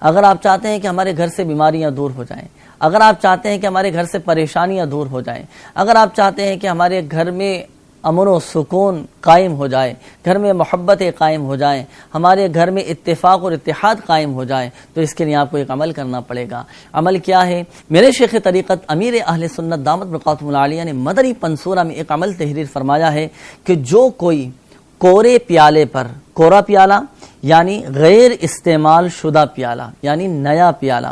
اگر آپ چاہتے ہیں کہ ہمارے گھر سے بیماریاں دور ہو جائیں، اگر آپ چاہتے ہیں کہ ہمارے گھر سے پریشانیاں دور ہو جائیں، اگر آپ چاہتے ہیں کہ ہمارے گھر میں امن و سکون قائم ہو جائے، گھر میں محبتیں قائم ہو جائیں، ہمارے گھر میں اتفاق اور اتحاد قائم ہو جائے، تو اس کے لیے آپ کو ایک عمل کرنا پڑے گا۔ عمل کیا ہے؟ میرے شیخ طریقت امیر اہل سنت دامت برکاتہم العالیہ نے مدنی پنصورہ میں ایک عمل تحریر فرمایا ہے کہ جو کوئی کورے پیالے پر، کورا پیالہ یعنی غیر استعمال شدہ پیالہ یعنی نیا پیالہ،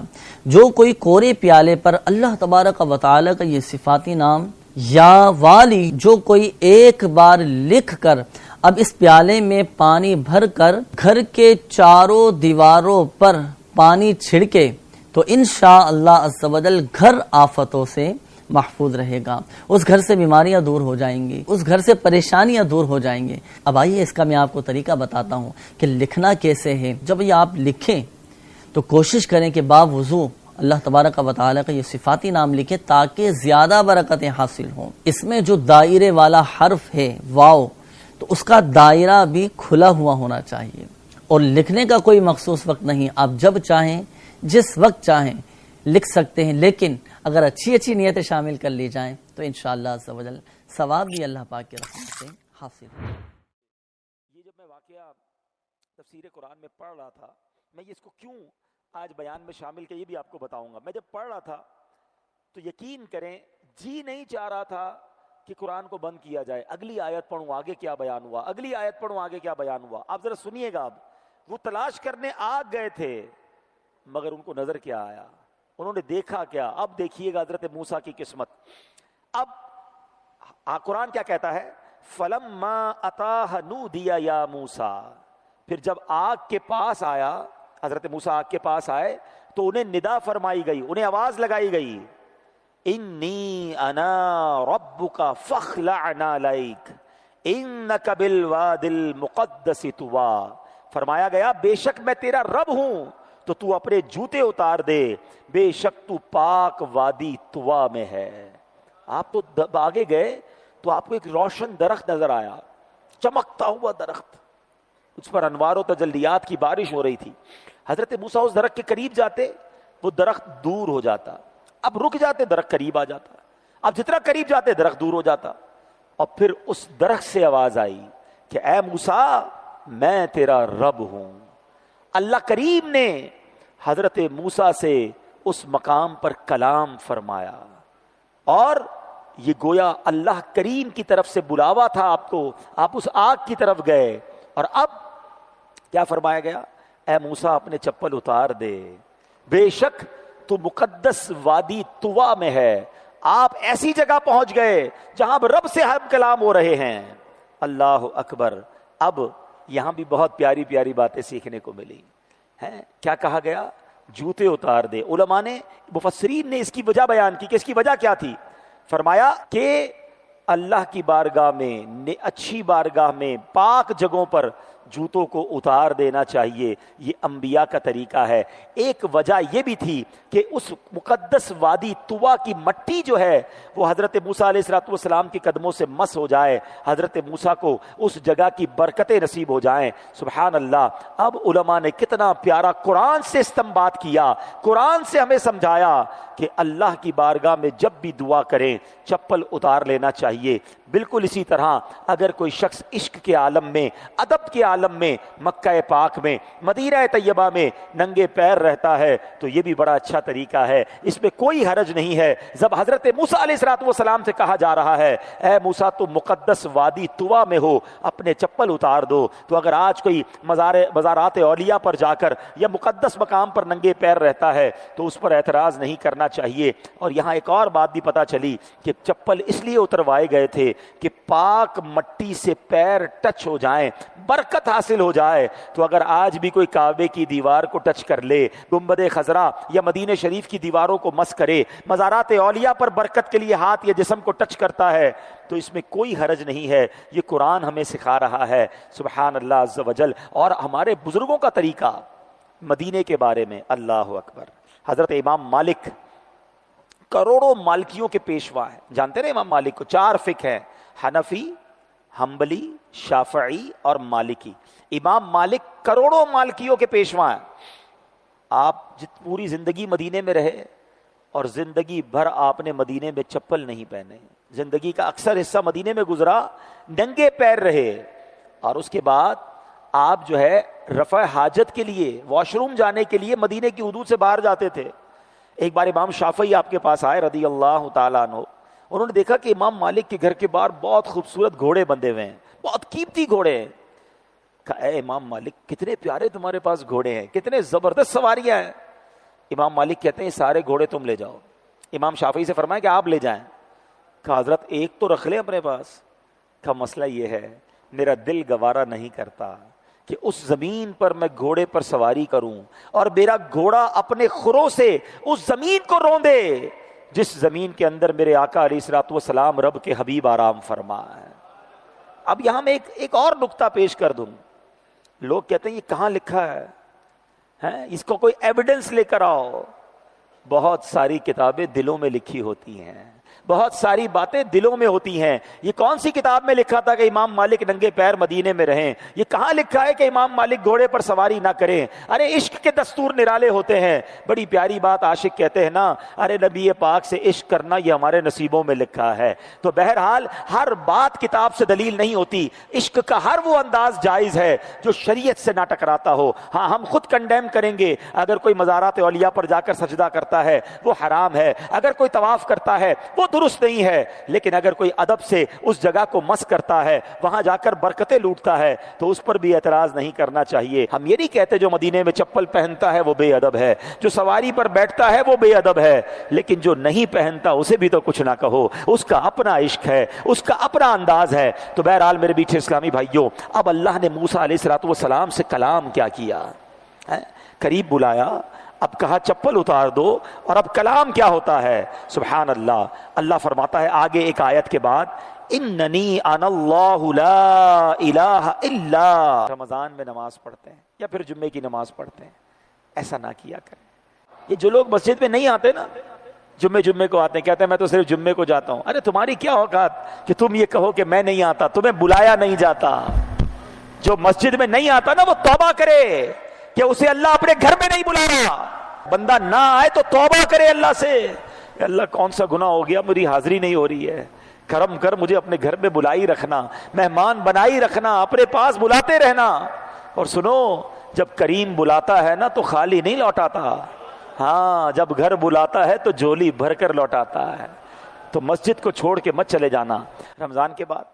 جو کوئی کورے پیالے پر اللہ تبارک و تعالی کا یہ صفاتی نام یا والی جو کوئی ایک بار لکھ کر اب اس پیالے میں پانی بھر کر گھر کے چاروں دیواروں پر پانی چھڑکے تو انشاءاللہ عز و جل گھر آفتوں سے محفوظ رہے گا، اس گھر سے بیماریاں دور ہو جائیں گی، اس گھر سے پریشانیاں دور ہو جائیں گے۔ اب آئیے اس کا میں آپ کو طریقہ بتاتا ہوں کہ لکھنا کیسے ہے۔ جب یہ آپ لکھیں تو کوشش کریں کہ باوضو اللہ تبارک و تعالی کا یہ صفاتی نام لکھیں تاکہ زیادہ برکتیں حاصل ہوں۔ اس میں جو دائرے والا حرف ہے واو، تو اس کا دائرہ بھی کھلا ہوا ہونا چاہیے، اور لکھنے کا کوئی مخصوص وقت نہیں، آپ جب چاہیں جس وقت چاہیں لکھ سکتے ہیں، لیکن اگر اچھی نیتیں شامل کر لی جائیں تو انشاءاللہ عز و جل ثواب بھی اللہ پاک کی رحمت سے حاصل ہو۔ یہ جب میں واقعہ تفسیر قرآن میں پڑھ رہا تھا، میں اس کو کیوں آج بیان میں شامل کیا یہ بھی آپ کو بتاؤں گا۔ میں جب پڑھ رہا تھا تو یقین کریں جی نہیں چاہ رہا تھا کہ قرآن کو بند کیا جائے، اگلی آیت پڑھوں آگے کیا بیان ہوا، اگلی آیت پڑھوں آگے کیا بیان ہوا۔ آپ ذرا سنیے گا، اب وہ تلاش کرنے آ گئے تھے مگر ان کو نظر کیا آیا، انہوں نے دیکھا کیا؟ اب دیکھیے گا حضرت موسیٰ کی قسمت۔ اب قرآن کیا کہتا ہے؟ فَلَمَّا أَتَاهَ نُودِيَ يَا مُوسَىٰ، پھر جب آگ کے پاس آیا، حضرت موسیٰ آگ کے پاس آئے تو انہیں ندا فرمائی گئی، انہیں آواز لگائی گئی، انی انا ربک فاخلع نعلیک انک بالوادی المقدس طوی، فرمایا گیا بے شک میں تیرا رب ہوں تو تو اپنے جوتے اتار دے، بے شک تو پاک وادی طوا میں ہے۔ آپ تو آگے گئے تو آپ کو ایک روشن درخت نظر آیا، چمکتا ہوا درخت، اس پر انوار و تجلیات کی بارش ہو رہی تھی۔ حضرت موسیٰ اس درخت کے قریب جاتے، وہ درخت دور ہو جاتا، اب رک جاتے، درخت قریب آ جاتا، اب جتنا قریب جاتے درخت دور ہو جاتا، اور پھر اس درخت سے آواز آئی کہ اے موسیٰ میں تیرا رب ہوں۔ اللہ کریم نے حضرت موسیٰ سے اس مقام پر کلام فرمایا، اور یہ گویا اللہ کریم کی طرف سے بلاوا تھا آپ کو، آپ اس آگ کی طرف گئے، اور اب کیا فرمایا گیا؟ اے موسیٰ اپنے چپل اتار دے، بے شک تو مقدس وادی طوا میں ہے، آپ ایسی جگہ پہنچ گئے جہاں رب سے ہم کلام ہو رہے ہیں۔ اللہ اکبر۔ اب یہاں بھی بہت پیاری پیاری باتیں سیکھنے کو ملی ہیں۔ کیا کہا گیا؟ جوتے اتار دے۔ علماء نے، مفسرین نے اس کی وجہ بیان کی کہ اس کی وجہ کیا تھی۔ فرمایا کہ اللہ کی بارگاہ میں، اچھی بارگاہ میں، پاک جگہوں پر جوتوں کو اتار دینا چاہیے، یہ انبیاء کا طریقہ ہے۔ ایک وجہ یہ بھی تھی کہ اس مقدس وادی طوا کی مٹی جو ہے وہ حضرت موسیٰ علیہ السلام کے قدموں سے مس ہو جائے، حضرت موسیٰ کو اس جگہ کی برکتیں نصیب ہو جائیں۔ سبحان اللہ۔ اب علماء نے کتنا پیارا قرآن سے استنباط کیا، قرآن سے ہمیں سمجھایا کہ اللہ کی بارگاہ میں جب بھی دعا کریں چپل اتار لینا چاہیے۔ بالکل اسی طرح اگر کوئی شخص عشق کے عالم میں، ادب کے عالم میں، مکہ پاک میں، مدینہ طیبہ میں ننگے پیر رہتا ہے تو یہ بھی بڑا اچھا طریقہ ہے، اس میں کوئی حرج نہیں ہے۔ جب حضرت موسیٰ علیہ السلام سے کہا جا رہا ہے اے موسیٰ تو مقدس وادی طوا میں ہو، اپنے چپل اتار دو، تو اگر آج کوئی مزارات اولیاء پر جا کر یا مقدس مقام پر ننگے پیر رہتا ہے تو اس پر اعتراض نہیں کرنا چاہیے۔ اور یہاں ایک اور بات بھی پتہ چلی کہ چپل اس لیے اتروائے گئے تھے کہ پاک مٹی سے پیر ٹچ ہو جائیں، برکت حاصل ہو جائے۔ تو اگر آج بھی کوئی کعبے کی دیوار کو ٹچ کر لے، گنبد خضرا یا مدینہ شریف کی دیواروں کو مس کرے، مزارات اولیاء پر برکت کے لیے ہاتھ یا جسم کو ٹچ کرتا ہے، تو اس میں کوئی حرج نہیں ہے۔ یہ قرآن ہمیں سکھا رہا ہے۔ سبحان اللہ عز و جل۔ اور ہمارے بزرگوں کا طریقہ مدینے کے بارے میں، اللہ اکبر۔ حضرت امام مالک کروڑوں مالکیوں کے پیشوا ہیں، جانتے ہیں امام مالک کو؟ 4 فقہ ہیں، حنفی، حنبلی، شافعی اور مالکی۔ امام مالک کروڑوں مالکیوں کے پیشوا ہیں۔ آپ پوری زندگی مدینے میں رہے اور زندگی بھر آپ نے مدینے میں چپل نہیں پہنے، زندگی کا اکثر حصہ مدینے میں گزرا، ننگے پیر رہے، اور اس کے بعد آپ جو ہے رفع حاجت کے لیے، واش روم جانے کے لیے مدینے کی حدود سے باہر جاتے تھے۔ ایک بار امام شافعی آپ کے پاس آئے رضی اللہ تعالیٰ عنہ، انہوں نے دیکھا کہ امام مالک کے گھر کے باہر بہت خوبصورت گھوڑے بندھے ہوئے ہیں، بہت قیمتی گھوڑے ہیں۔ کہا اے امام مالک کتنے پیارے تمہارے پاس گھوڑے ہیں، کتنے زبردست سواریاں ہیں۔ امام مالک کہتے ہیں سارے گھوڑے تم لے جاؤ۔ امام شافعی سے فرمایا کہ آپ لے جائیں۔ کہا حضرت ایک تو رکھ لیں اپنے پاس۔ کہا مسئلہ یہ ہے میرا دل گوارا نہیں کرتا کہ اس زمین پر میں گھوڑے پر سواری کروں اور میرا گھوڑا اپنے خروں سے اس زمین کو روندے جس زمین کے اندر میرے آقا علیہ الصلوۃ والسلام رب کے حبیب آرام فرما ہے۔ اب یہاں میں ایک اور نقطہ پیش کر دوں۔ لوگ کہتے ہیں یہ کہاں لکھا ہے، اس کو کوئی ایویڈنس لے کر آؤ۔ بہت ساری کتابیں دلوں میں لکھی ہوتی ہیں، بہت ساری باتیں دلوں میں ہوتی ہیں۔ یہ کون سی کتاب میں لکھا تھا کہ امام مالک ننگے پیر مدینے میں رہیں؟ یہ کہاں لکھا ہے کہ امام مالک گھوڑے پر سواری نہ کریں؟ ارے عشق کے دستور نرالے ہوتے ہیں۔ بڑی پیاری بات عاشق کہتے ہیں نا، ارے نبی پاک سے عشق کرنا یہ ہمارے نصیبوں میں لکھا ہے۔ تو بہرحال ہر بات کتاب سے دلیل نہیں ہوتی، عشق کا ہر وہ انداز جائز ہے جو شریعت سے نہ ٹکراتا ہو۔ ہاں ہم خود کنڈیم کریں گے اگر کوئی مزارات اولیاء پر جا کر سجدہ کرتا ہے وہ حرام ہے، اگر کوئی طواف کرتا ہے وہ درست نہیں ہے، لیکن اگر کوئی ادب سے اس جگہ کو مس کرتا ہے، وہاں جا کر برکتیں لوٹتا ہے، تو اس پر بھی اعتراض نہیں کرنا چاہیے۔ ہم یہ نہیں کہتے جو مدینے میں چپل پہنتا ہے وہ بے ادب ہے، جو سواری پر بیٹھتا ہے وہ بے ادب ہے، لیکن جو نہیں پہنتا اسے بھی تو کچھ نہ کہو، اس کا اپنا عشق ہے، اس کا اپنا انداز ہے۔ تو بہرحال میرے میٹھے اسلامی بھائیوں، اب اللہ نے موسیٰ علیہ الصلوۃ والسلام سے کلام کیا کیا، قریب بلایا، اب کہا چپل اتار دو، اور اب کلام کیا ہوتا ہے؟ سبحان اللہ۔ اللہ فرماتا ہے آگے ایک آیت کے بعد، اننی انا اللہ لا الہ الا۔ رمضان میں نماز پڑھتے ہیں یا پھر جمعے کی نماز پڑھتے ہیں، ایسا نہ کیا کریں۔ یہ جو لوگ مسجد میں نہیں آتے نا، جمعے کو آتے ہیں، کہتے ہیں میں تو صرف جمعے کو جاتا ہوں۔ ارے تمہاری کیا اوقات کہ تم یہ کہو کہ میں نہیں آتا، تمہیں بلایا نہیں جاتا۔ جو مسجد میں نہیں آتا نا وہ توبہ کرے کہ اسے اللہ اپنے گھر میں نہیں بلا رہا۔ بندہ نہ آئے تو توبہ کرے اللہ سے، اللہ کون سا گناہ ہو گیا، میری حاضری نہیں ہو رہی ہے، کرم کر مجھے اپنے گھر میں بلائی رکھنا، مہمان بنائی رکھنا، اپنے پاس بلاتے رہنا۔ اور سنو، جب کریم بلاتا ہے نا تو خالی نہیں لوٹاتا، ہاں جب گھر بلاتا ہے تو جھولی بھر کر لوٹاتا ہے۔ تو مسجد کو چھوڑ کے مت چلے جانا رمضان کے بعد۔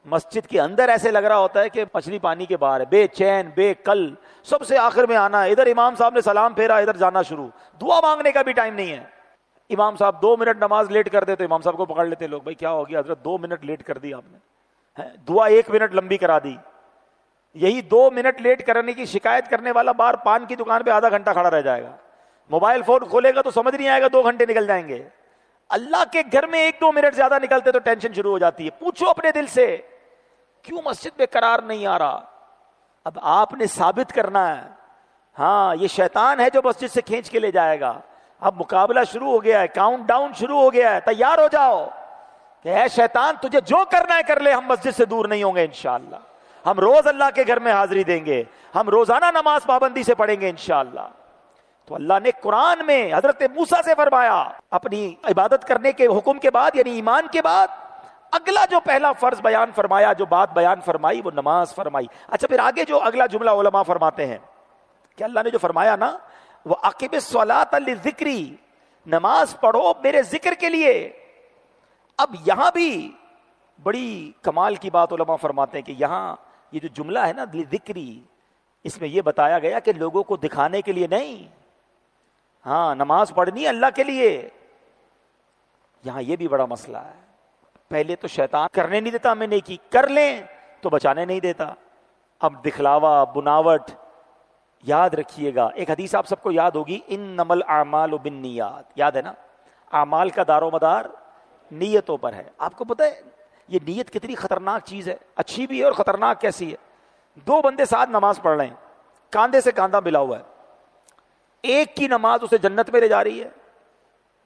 مسجد کے اندر ایسے لگ رہا ہوتا ہے کہ مچھلی پانی کے باہر ہے، بے چین بے کل، سب سے آخر میں آنا ہے، ادھر امام صاحب نے سلام پھیرا ادھر جانا شروع، دعا مانگنے کا بھی ٹائم نہیں ہے۔ امام صاحب 2 منٹ نماز لیٹ کر دے تو امام صاحب کو پکڑ لیتے لوگ، بھائی کیا ہو گیا حضرت 2 منٹ لیٹ کر دی آپ نے، دعا 1 منٹ لمبی کرا دی۔ یہی 2 منٹ لیٹ کرنے کی شکایت کرنے والا باہر پان کی دکان پہ آدھا گھنٹہ کھڑا رہ جائے گا، موبائل فون کھولے گا تو سمجھ نہیں آئے گا 2 گھنٹے نکل جائیں گے۔ اللہ کے گھر میں 1-2 منٹ زیادہ نکلتے تو ٹینشن شروع ہو جاتی ہے۔ پوچھو اپنے دل سے کیوں مسجد میں قرار نہیں آ رہا؟ اب آپ نے ثابت کرنا ہے، ہاں یہ شیطان ہے جو مسجد سے کھینچ کے لے جائے گا۔ اب مقابلہ شروع ہو گیا ہے، کاؤنٹ ڈاؤن شروع ہو گیا ہے، تیار ہو جاؤ کہ اے شیطان تجھے جو کرنا ہے کر لے، ہم مسجد سے دور نہیں ہوں گے انشاءاللہ۔ ہم روز اللہ کے گھر میں حاضری دیں گے، ہم روزانہ نماز پابندی سے پڑھیں گے انشاءاللہ۔ تو اللہ نے قرآن میں حضرت موسیٰ سے فرمایا، اپنی عبادت کرنے کے حکم کے بعد یعنی ایمان کے بعد اگلا جو پہلا فرض بیان فرمایا، جو بات بیان فرمائی وہ نماز فرمائی۔ اچھا پھر آگے جو اگلا جملہ علماء فرماتے ہیں کہ اللہ نے جو فرمایا نا، وہ عاقب الصلاۃ لذکری، نماز پڑھو میرے ذکر کے لیے۔ اب یہاں بھی بڑی کمال کی بات علماء فرماتے ہیں کہ یہاں یہ جو جملہ ہے نا لذکری، اس میں یہ بتایا گیا کہ لوگوں کو دکھانے کے لیے نہیں، ہاں نماز پڑھنی اللہ کے لیے۔ یہاں یہ بھی بڑا مسئلہ ہے، پہلے تو شیطان کرنے نہیں دیتا ہمیں نیکی، کر لیں تو بچانے نہیں دیتا۔ اب دکھلاوا بناوٹ، یاد رکھیے گا ایک حدیث آپ سب کو یاد ہوگی، انما الاعمال بالنیات، یاد ہے نا؟ اعمال کا دار و مدار نیتوں پر ہے۔ آپ کو پتہ ہے یہ نیت کتنی خطرناک چیز ہے، اچھی بھی ہے اور خطرناک کیسی ہے؟ 2 بندے ساتھ نماز پڑھ رہے ہیں، کاندھے سے کاندھا ملا ہوا ہے، ایک کی نماز اسے جنت میں لے جا رہی ہے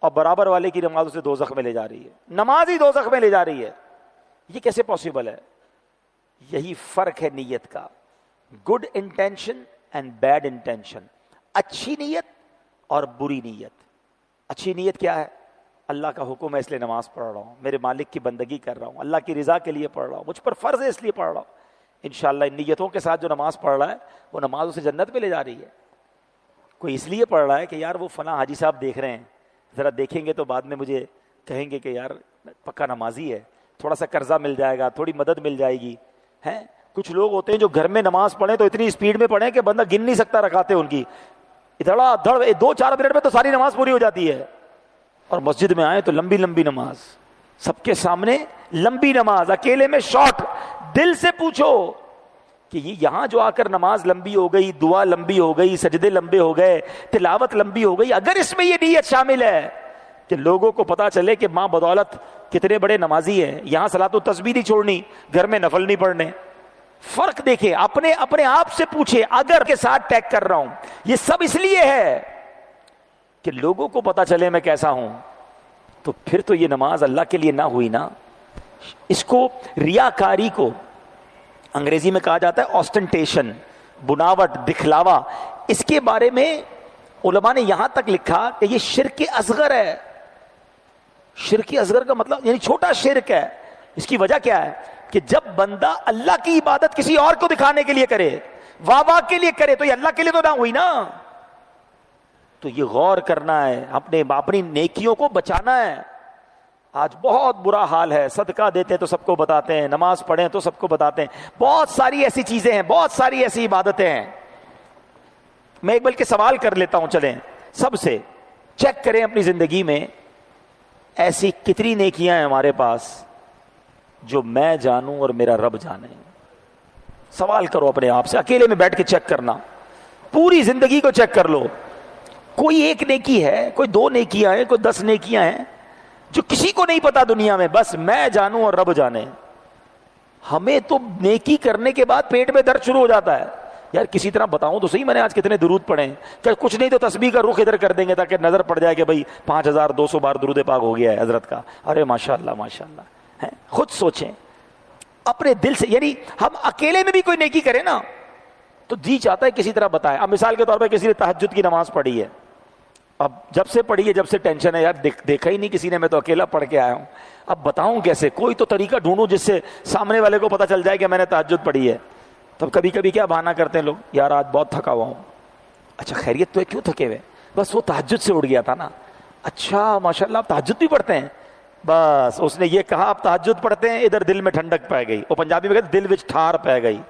اور برابر والے کی نماز اسے دوزخ میں لے جا رہی ہے، نماز ہی دوزخ میں لے جا رہی ہے۔ یہ کیسے پاسبل ہے؟ یہی فرق ہے نیت کا، good intention and bad intention. اچھی نیت اور بری نیت. اچھی نیت کیا ہے؟ اللہ کا حکم ہے اس لیے نماز پڑھ رہا ہوں, میرے مالک کی بندگی کر رہا ہوں, اللہ کی رضا کے لیے پڑھ رہا ہوں, مجھ پر فرض ہے اس لیے پڑھ رہا ہوں. انشاءاللہ ان نیتوں کے ساتھ جو نماز پڑھ رہا ہے وہ نماز اسے جنت پہ لے جا رہی ہے. کوئی اس لیے پڑھ رہا ہے کہ یار وہ فلاں حاجی صاحب دیکھ رہے ہیں, ذرا دیکھیں گے تو بعد میں مجھے کہیں گے کہ یار پکا نمازی ہے, تھوڑا سا قرضہ مل جائے گا, تھوڑی مدد مل جائے گی. ہیں کچھ لوگ ہوتے ہیں جو گھر میں نماز پڑھیں تو اتنی اسپیڈ میں پڑھیں کہ بندہ گن نہیں سکتا رکعتیں ان کی, ادھڑا دھڑ 2-4 منٹ میں تو ساری نماز پوری ہو جاتی ہے. اور مسجد میں آئے تو لمبی لمبی نماز, سب کے سامنے لمبی نماز, اکیلے میں شارٹ. دل سے پوچھو کہ یہ یہاں جو آ کر نماز لمبی ہو گئی, دعا لمبی ہو گئی, سجدے لمبے ہو گئے, تلاوت لمبی ہو گئی, اگر اس میں یہ نیت شامل ہے کہ لوگوں کو پتا چلے کہ ماں بدولت کتنے بڑے نمازی ہیں, یہاں صلاۃ و تسبیح نہیں چھوڑنی, گھر میں نفل نہیں پڑھنے. فرق دیکھیں, اپنے آپ سے پوچھے, اگر کے ساتھ ٹیگ کر رہا ہوں یہ سب اس لیے ہے کہ لوگوں کو پتا چلے میں کیسا ہوں, تو پھر تو یہ نماز اللہ کے لیے نہ ہوئی نا. اس کو ریاکاری کو انگریزی میں کہا جاتا ہے آسٹنٹیشن, بناوٹ, دکھلاوا. اس کے بارے میں علماء نے یہاں تک لکھا کہ یہ شرک اصغر ہے. شرک اصغر کا مطلب یعنی چھوٹا شرک ہے. اس کی وجہ کیا ہے کہ جب بندہ اللہ کی عبادت کسی اور کو دکھانے کے لیے کرے, واہ واہ کے لیے کرے, تو یہ اللہ کے لیے تو نہ ہوئی نا. تو یہ غور کرنا ہے, اپنی نیکیوں کو بچانا ہے. آج بہت برا حال ہے, صدقہ دیتے ہیں تو سب کو بتاتے ہیں, نماز پڑھیں تو سب کو بتاتے ہیں, بہت ساری ایسی چیزیں ہیں, بہت ساری ایسی عبادتیں ہیں. میں ایک بلکہ سوال کر لیتا ہوں, چلیں سب سے چیک کریں اپنی زندگی میں ایسی کتنی نیکیاں ہیں ہمارے پاس جو میں جانوں اور میرا رب جانے. سوال کرو اپنے آپ سے, اکیلے میں بیٹھ کے چیک کرنا, پوری زندگی کو چیک کر لو. کوئی ایک نیکی ہے, کوئی 2 نیکیاں ہیں, کوئی 10 نیکیاں ہیں جو کسی کو نہیں پتا دنیا میں, بس میں جانوں اور رب جانے. ہمیں تو نیکی کرنے کے بعد پیٹ میں درد شروع ہو جاتا ہے, یار کسی طرح بتاؤں تو صحیح میں نے آج کتنے درود پڑھے ہیں. کہ کچھ نہیں تو تسبیح کا رخ ادھر کر دیں گے تاکہ نظر پڑ جائے کہ بھائی 5200 بار درود پاک ہو گیا ہے حضرت کا. ارے ماشاءاللہ ماشاءاللہ. خود سوچیں اپنے دل سے, یعنی ہم اکیلے میں بھی کوئی نیکی کرے نا تو جی چاہتا ہے کسی طرح بتائے. اب مثال کے طور پہ کسی نے تہجد کی نماز پڑھی ہے, اب جب سے پڑھی ہے جب سے ٹینشن ہے, یار دیکھا ہی نہیں کسی نے, میں تو اکیلا پڑھ کے آیا ہوں, اب بتاؤں کیسے, کوئی تو طریقہ ڈھونڈوں جس سے سامنے والے کو پتا چل جائے کہ میں نے تہجد پڑھی ہے. تب کبھی کبھی کیا بہانہ کرتے ہیں لوگ, یار آج بہت تھکا ہوا ہوں. اچھا خیریت تو ہے, کیوں تھکے ہوئے؟ بس وہ تہجد سے اڑ گیا تھا نا. اچھا ماشاءاللہ آپ تہجد بھی پڑھتے ہیں؟ بس اس نے یہ کہا آپ تہجد پڑھتے ہیں, ادھر دل میں ٹھنڈک پہ گئی. وہ پنجابی میں کہتے دل وچ ٹھار پہ گئی.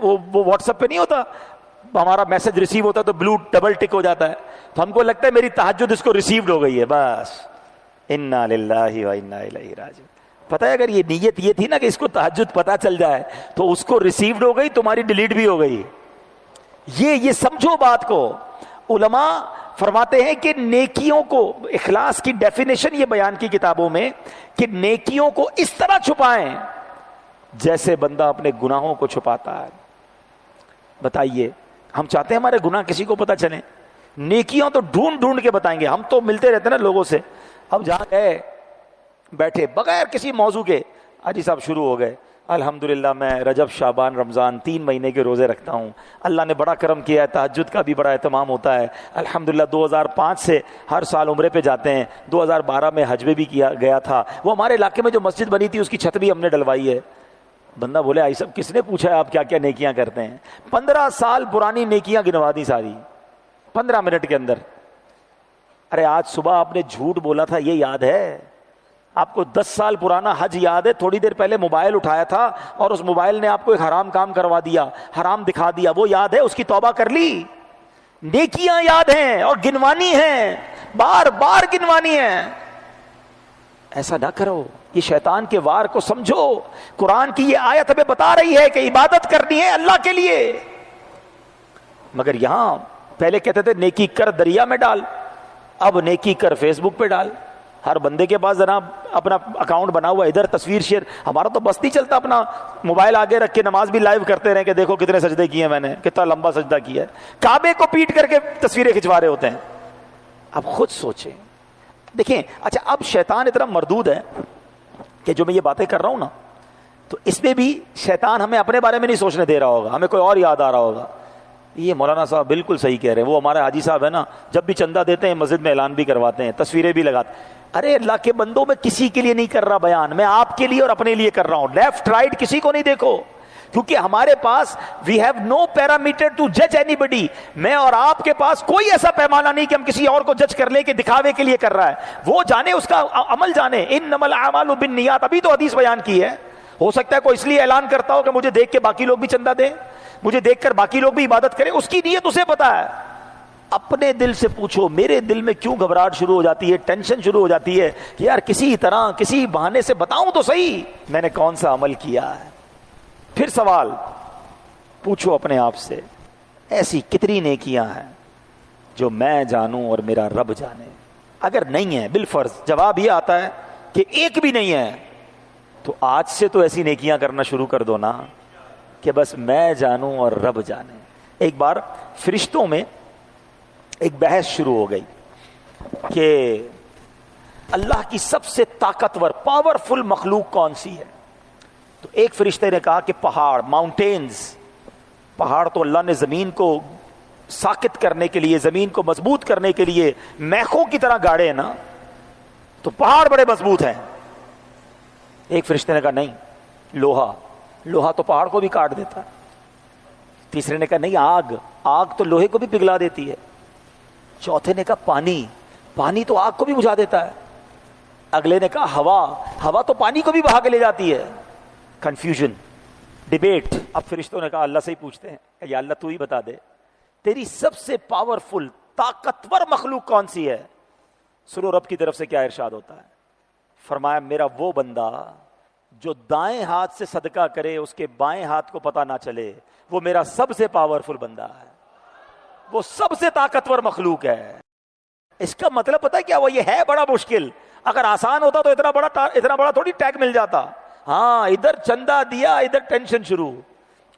وہ واٹس ایپ پہ نہیں ہوتا, ہمارا میسج ریسیو ہوتا ہے تو بلو ڈبل ٹک ہو جاتا ہے, تو ہم کو لگتا ہے میری تہجد اس کو ریسیوڈ ہو گئی ہے. بس انا للہ و انا الیہ راجعون. پتہ ہے اگر یہ نیت یہ تھی نا کہ اس کو تہجد پتہ چل جائے تو اس کو ریسیوڈ ہو گئی, تمہاری ڈیلیٹ بھی ہو گئی. یہ سمجھو بات کو. علماء فرماتے ہیں کہ نیکیوں کو, اخلاص کی ڈیفینیشن یہ بیان کی کتابوں میں کہ نیکیوں کو اس طرح چھپائیں جیسے بندہ اپنے گناہوں کو چھپاتا ہے. بتائیے ہم چاہتے ہیں ہمارے گناہ کسی کو پتہ چلیں؟ نیکیاں تو ڈھونڈ ڈھونڈ کے بتائیں گے. ہم تو ملتے رہتے ہیں نا لوگوں سے, اب جہاں گئے بیٹھے بغیر کسی موضوع کے, حاجی صاحب شروع ہو گئے, الحمدللہ میں رجب شعبان رمضان 3 مہینے کے روزے رکھتا ہوں, اللہ نے بڑا کرم کیا ہے, تہجد کا بھی بڑا اہتمام ہوتا ہے الحمدللہ. 2005 سے ہر سال عمرے پہ جاتے ہیں, 2012 میں حج میں بھی کیا گیا تھا. وہ ہمارے علاقے میں جو مسجد بنی تھی اس کی چھت بھی ہم نے ڈلوائی ہے. بندہ بولے آئی صاحب کس نے پوچھا ہے آپ کیا کیا نیکیاں کرتے ہیں؟ 15 سال پرانی نیکیاں گنوا دی ساری 15 منٹ کے اندر. ارے آج صبح آپ نے جھوٹ بولا تھا یہ یاد ہے؟ آپ کو 10 سال پرانا حج یاد ہے؟ تھوڑی دیر پہلے موبائل اٹھایا تھا اور اس موبائل نے آپ کو ایک حرام کام کروا دیا, حرام دکھا دیا, وہ یاد ہے؟ اس کی توبہ کر لی. نیکیاں یاد ہیں اور گنوانی ہیں, بار بار گنوانی ہیں. ایسا نہ کرو, یہ شیطان کے وار کو سمجھو. قرآن کی یہ آیت ہمیں بتا رہی ہے کہ عبادت کرنی ہے اللہ کے لیے. مگر یہاں پہلے کہتے تھے نیکی کر دریا میں ڈال, اب نیکی کر فیس بک پہ ڈال. ہر بندے کے پاس جناب اپنا اکاؤنٹ بنا ہوا, ادھر تصویر شیئر. ہمارا تو بس نہیں چلتا اپنا موبائل آگے رکھ کے نماز بھی لائیو کرتے رہے کہ دیکھو کتنے سجدے کیے ہیں میں نے, کتنا لمبا سجدہ کیا ہے. کعبے کو پیٹ کر کے تصویریں کھنچوا رہے ہوتے ہیں. اب خود سوچیں. دیکھیں اچھا اب شیطان اتنا مردود ہے کہ جو میں یہ باتیں کر رہا ہوں نا, تو اس میں بھی شیطان ہمیں اپنے بارے میں نہیں سوچنے دے رہا ہوگا, ہمیں کوئی اور یاد آ رہا ہوگا. یہ مولانا صاحب بالکل صحیح کہہ رہے ہیں. وہ ہمارے حاجی صاحب ہے نا, جب بھی چندہ دیتے ہیں مسجد میں اعلان بھی کرواتے ہیں, تصویریں بھی لگاتے ہیں. ارے اللہ کے بندوں, میں کسی کے لیے نہیں کر رہا بیان, میں آپ کے لیے اور اپنے لیے کر رہا ہوں. لیفٹ رائٹ کسی کو نہیں دیکھو, کیونکہ ہمارے پاس we have no parameter to جج اینی بڈی. میں اور آپ کے پاس کوئی ایسا پیمانہ نہیں کہ ہم کسی اور کو جج کر لیں کہ دکھاوے کے لیے کر رہا ہے. وہ جانے, اس کا عمل جانے. انما الاعمال بالنیات, ابھی تو حدیث بیان کی ہے. ہو سکتا ہے کوئی اس لیے اعلان کرتا ہو کہ مجھے دیکھ کے باقی لوگ بھی چندہ دیں, مجھے دیکھ کر باقی لوگ بھی عبادت کریں. اس کی نیت اسے پتا ہے. اپنے دل سے پوچھو, میرے دل میں کیوں گھبراہٹ شروع ہو جاتی ہے, ٹینشن شروع ہو جاتی ہے کہ یار کسی طرح کسی بہانے سے بتاؤں تو صحیح میں نے کون سا عمل کیا ہے. پھر سوال پوچھو اپنے آپ سے, ایسی کتنی نیکیاں ہیں جو میں جانوں اور میرا رب جانے؟ اگر نہیں ہے, بالفرض جواب یہ آتا ہے کہ ایک بھی نہیں ہے, تو آج سے تو ایسی نیکیاں کرنا شروع کر دو نا کہ بس میں جانوں اور رب جانے. ایک بار فرشتوں میں ایک بحث شروع ہو گئی کہ اللہ کی سب سے طاقتور پاورفل مخلوق کون سی ہے. تو ایک فرشتے نے کہا کہ پہاڑ, ماؤنٹینز. پہاڑ تو اللہ نے زمین کو ساکت کرنے کے لیے, زمین کو مضبوط کرنے کے لیے میخوں کی طرح گاڑے ہیں نا, تو پہاڑ بڑے مضبوط ہیں. ایک فرشتے نے کہا نہیں, لوہا, لوہا تو پہاڑ کو بھی کاٹ دیتا ہے. تیسرے نے کہا نہیں, آگ, آگ تو لوہے کو بھی پگھلا دیتی ہے. چوتھے نے کہا پانی, پانی تو آگ کو بھی بجھا دیتا ہے. اگلے نے کہا ہوا, ہوا تو پانی کو بھی بہا کے لے جاتی ہے. Confusion, debate. اب فرشتوں نے کہا اللہ سے ہی پوچھتے ہیں, یا اللہ تو ہی بتا دے تیری سب سے پاورفل طاقتور مخلوق کون سی ہے. سنو رب کی طرف سے کیا ارشاد ہوتا ہے. فرمایا میرا وہ بندہ جو دائیں ہاتھ سے صدقہ کرے اس کے بائیں ہاتھ کو پتہ نہ چلے, وہ میرا سب سے پاورفل بندہ ہے, وہ سب سے طاقتور مخلوق ہے. اس کا مطلب پتہ ہے کیا, وہ یہ ہے بڑا مشکل. اگر آسان ہوتا تو اتنا بڑا تھوڑی ٹیگ مل جاتا. ہاں, ادھر چندہ دیا, ادھر ٹینشن شروع.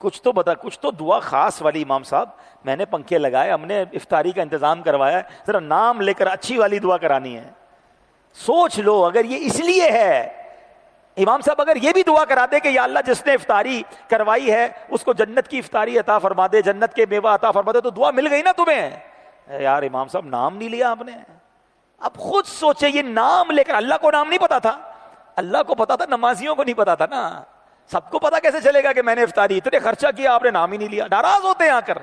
کچھ تو بتا, کچھ تو دعا خاص والی. امام صاحب میں نے پنکھے لگائے, ہم نے افطاری کا انتظام کروایا, ذرا نام لے کر اچھی والی دعا کرانی ہے. سوچ لو, اگر یہ اس لیے ہے, امام صاحب اگر یہ بھی دعا کرا دے کہ یا اللہ جس نے افطاری کروائی ہے اس کو جنت کی افطاری عطا فرما دے, جنت کے میوہ عطا فرما دے, تو دعا مل گئی نا تمہیں. یار امام صاحب نام نہیں لیا آپ نے. اب خود سوچے, یہ نام لے کر, اللہ کو نام نہیں پتا تھا, اللہ کو پتا تھا, نمازیوں کو نہیں پتا تھا نا. سب کو پتا کیسے چلے گا کہ میں نے افطاری اتنے خرچہ کیا, آپ نے نام ہی نہیں لیا. ناراض ہوتے ہیں آ کر.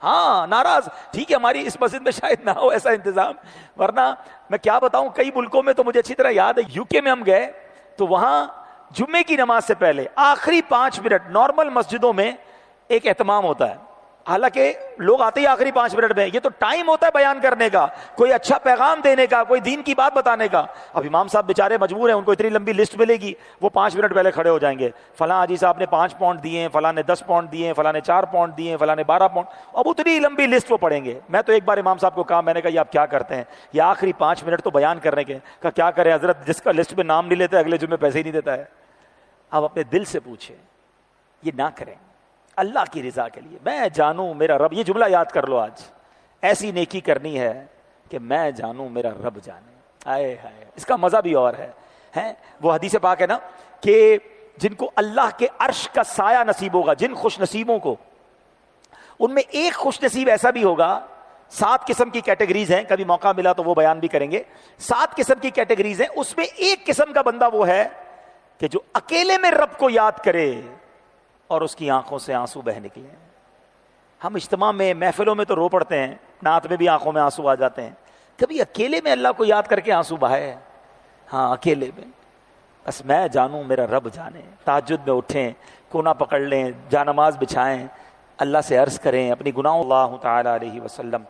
ہاں ناراض. ٹھیک ہے ہماری اس مسجد میں شاید نہ ہو ایسا انتظام, ورنہ میں کیا بتاؤں, کئی ملکوں میں تو مجھے اچھی طرح یاد ہے. یو کے میں ہم گئے تو وہاں جمعے کی نماز سے پہلے آخری 5 منٹ نارمل مسجدوں میں ایک اہتمام ہوتا ہے. حالانکہ لوگ آتے ہی آخری 5 منٹ میں, یہ تو ٹائم ہوتا ہے بیان کرنے کا, کوئی اچھا پیغام دینے کا, کوئی دین کی بات بتانے کا. اب امام صاحب بیچارے مجبور ہیں, ان کو اتنی لمبی لسٹ ملے گی, وہ 5 منٹ پہلے کھڑے ہو جائیں گے. فلاں حاجی صاحب نے 5 پاؤنڈ دیے ہیں, فلاں نے 10 پاؤنڈ دیے ہیں, فلاں نے 4 پاؤنڈ دیے ہیں, فلاں نے 12 پاؤنڈ. اب اتنی لمبی لسٹ وہ پڑھیں گے. میں تو ایک بار امام صاحب کو کہا, میں نے کہا یہ آپ کیا کرتے ہیں, یہ آخری 5 منٹ تو بیان کرنے کے. کہا کیا کریں حضرت, جس کا لسٹ میں نام نہیں لیتے اگلے جمعے پیسے ہی نہیں دیتا ہے. اب اپنے دل سے پوچھیں, یہ نہ کریں اللہ کی رضا کے لیے. میں جانوں میرا رب, یہ جملہ یاد کر لو آج. ایسی نیکی کرنی ہے کہ میں جانوں میرا رب جانے. آئے ہائے, اس کا مزہ بھی اور ہے. وہ حدیث پاک ہے نا کہ جن کو اللہ کے عرش کا سایہ نصیب ہوگا, جن خوش نصیبوں کو, ان میں ایک خوش نصیب ایسا بھی ہوگا. 7 قسم کی کیٹیگریز ہیں, کبھی موقع ملا تو وہ بیان بھی کریں گے. 7 قسم کی کیٹیگریز ہیں, اس میں ایک قسم کا بندہ وہ ہے کہ جو اکیلے میں رب کو یاد کرے اور اس کی آنکھوں سے آنسو بہ نکلے. ہم اجتماع میں, محفلوں میں تو رو پڑتے ہیں, نعت میں بھی آنکھوں میں آنسو آ جاتے ہیں. کبھی اکیلے میں اللہ کو یاد کر کے آنسو بہائے. ہاں اکیلے میں, بس میں جانوں میرا رب جانے. تہجد میں اٹھیں, کونا پکڑ لیں, جانماز بچھائیں, اللہ سے عرض کریں اپنی گناہوں. اللہ تعالی علیہ وسلم